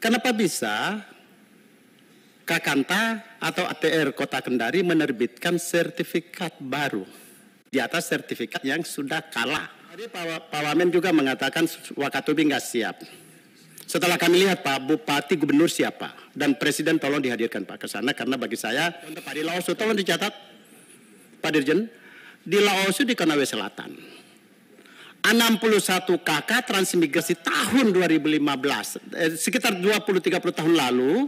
Kenapa bisa Kakanta atau ATR Kota Kendari menerbitkan sertifikat baru di atas sertifikat yang sudah kalah? Tadi Pak Wamen juga mengatakan Wakatobi nggak siap. Setelah kami lihat Pak Bupati Gubernur siapa dan Presiden tolong dihadirkan Pak ke sana, karena bagi saya Pak di Laosu tolong dicatat Pak Dirjen, di Laosu di Konawe Selatan 61 KK transmigrasi tahun 2015, sekitar 20-30 tahun lalu,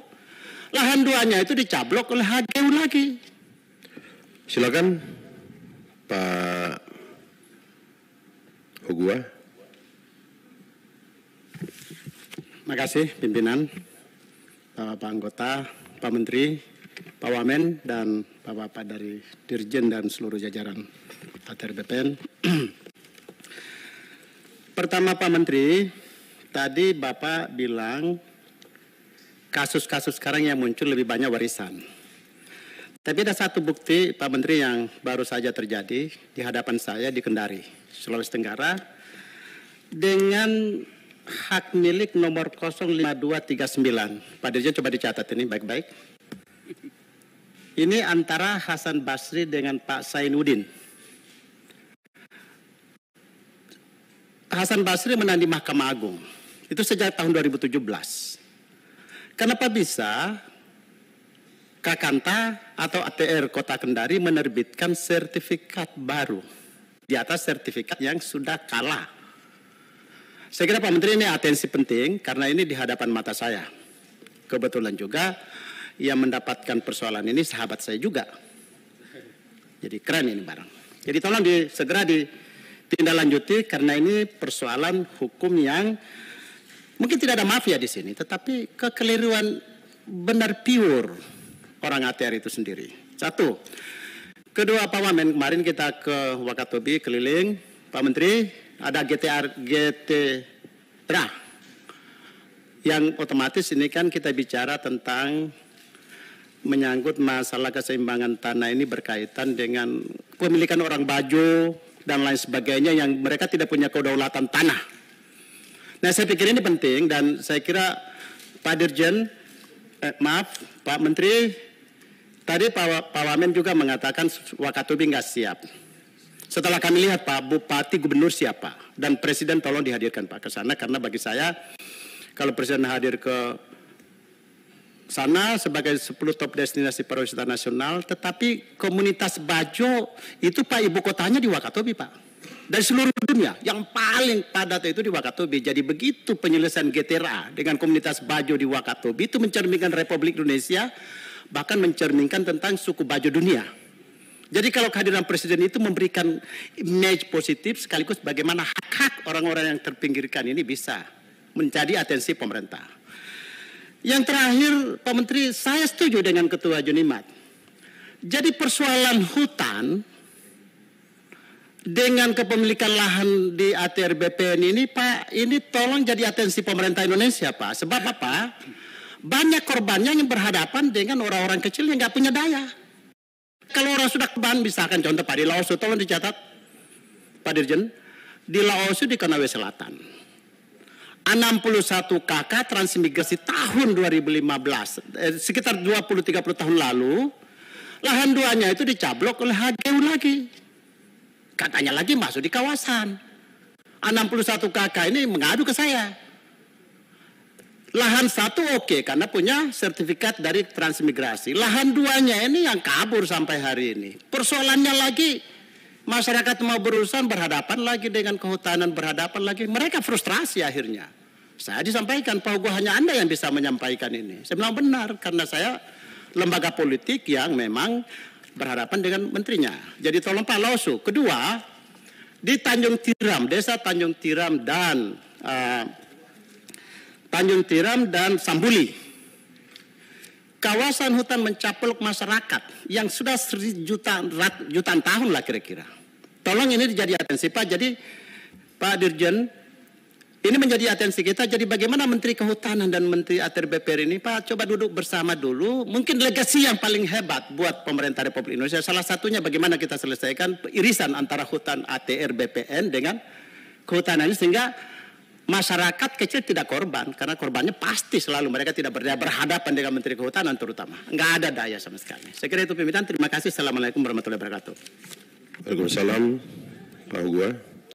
lahan 2-nya itu dicablok oleh HGU lagi. Silakan Pak Hugua. Terima kasih pimpinan, Pak Anggota, Pak Menteri, Pak Wamen, dan Bapak-Bapak dari Dirjen dan seluruh jajaran ATR BPN. Pertama Pak Menteri, tadi Bapak bilang kasus-kasus sekarang yang muncul lebih banyak warisan. Tapi ada satu bukti Pak Menteri yang baru saja terjadi di hadapan saya di Kendari, Sulawesi Tenggara, dengan hak milik nomor 05239. Pak Dirjen coba dicatat ini baik-baik. Ini antara Hasan Basri dengan Pak Zainuddin. Hasan Basri menang di Mahkamah Agung. Itu sejak tahun 2017. Kenapa bisa Kakanta atau ATR Kota Kendari menerbitkan sertifikat baru di atas sertifikat yang sudah kalah? Saya kira Pak Menteri ini atensi penting karena ini di hadapan mata saya. Kebetulan juga yang mendapatkan persoalan ini sahabat saya juga. Jadi keren ini barang. Jadi tolong segera ditindaklanjuti karena ini persoalan hukum yang mungkin tidak ada mafia di sini, tetapi kekeliruan benar pure orang ATR itu sendiri. Satu. Kedua Pak Wamen, kemarin kita ke Wakatobi keliling, Pak Menteri ada GTRA yang otomatis ini kan kita bicara tentang menyangkut masalah keseimbangan tanah ini berkaitan dengan pemilikan orang Bajo dan lain sebagainya yang mereka tidak punya kedaulatan tanah. Nah saya pikir ini penting dan saya kira Pak Dirjen, Pak Menteri, tadi Pak Wamen juga mengatakan Wakatobi nggak siap. Setelah kami lihat Pak Bupati Gubernur siapa dan Presiden tolong dihadirkan Pak ke sana, karena bagi saya kalau Presiden hadir ke sana sebagai 10 top destinasi pariwisata nasional, tetapi komunitas Bajo itu Pak ibu kotanya di Wakatobi Pak. Dari seluruh dunia yang paling padat itu di Wakatobi. Jadi begitu penyelesaian GTRA dengan komunitas Bajo di Wakatobi itu mencerminkan Republik Indonesia, bahkan mencerminkan tentang suku Bajo dunia. Jadi kalau kehadiran Presiden itu memberikan image positif sekaligus bagaimana hak-hak orang-orang yang terpinggirkan ini bisa menjadi atensi pemerintah. Yang terakhir Pak Menteri, saya setuju dengan Ketua Junimat. Jadi persoalan hutan dengan kepemilikan lahan di ATR BPN ini Pak, ini tolong jadi atensi pemerintah Indonesia Pak. Sebab apa? Banyak korbannya yang berhadapan dengan orang-orang kecil yang nggak punya daya. Kalau orang sudah keban, misalkan contoh Pak di Laosu, tolong dicatat Pak Dirjen, di Laosu di Konawe Selatan 61 KK transmigrasi tahun 2015, sekitar 20-30 tahun lalu, lahan 2-nya itu dicablok oleh HGU lagi. Katanya lagi masuk di kawasan. 61 KK ini mengadu ke saya. Lahan 1 oke, karena punya sertifikat dari transmigrasi. Lahan 2-nya ini yang kabur sampai hari ini. Persoalannya lagi, masyarakat mau berurusan berhadapan lagi dengan kehutanan, berhadapan lagi. Mereka frustrasi akhirnya. Saya disampaikan, Pak Hugo, hanya Anda yang bisa menyampaikan ini. Saya bilang benar, karena saya lembaga politik yang memang berhadapan dengan menterinya. Jadi tolong Pak Laosu. Kedua, di Tanjung Tiram, desa Tanjung Tiram dan Sambuli, kawasan hutan mencaplok masyarakat yang sudah jutaan tahun lah kira-kira. Tolong ini jadi atensi Pak. Jadi Pak Dirjen, ini menjadi atensi kita. Jadi bagaimana Menteri Kehutanan dan Menteri ATR BPR ini Pak coba duduk bersama dulu. Mungkin legasi yang paling hebat buat pemerintah Republik Indonesia. Salah satunya bagaimana kita selesaikan irisan antara hutan ATR BPN dengan kehutanan ini, sehingga masyarakat kecil tidak korban, karena korbannya pasti selalu mereka tidak berhadapan dengan Menteri Kehutanan terutama. Nggak ada daya sama sekali. Saya kira itu pemerintahan. Terima kasih. Assalamualaikum warahmatullahi wabarakatuh. Waalaikumsalam, Pak Hugua.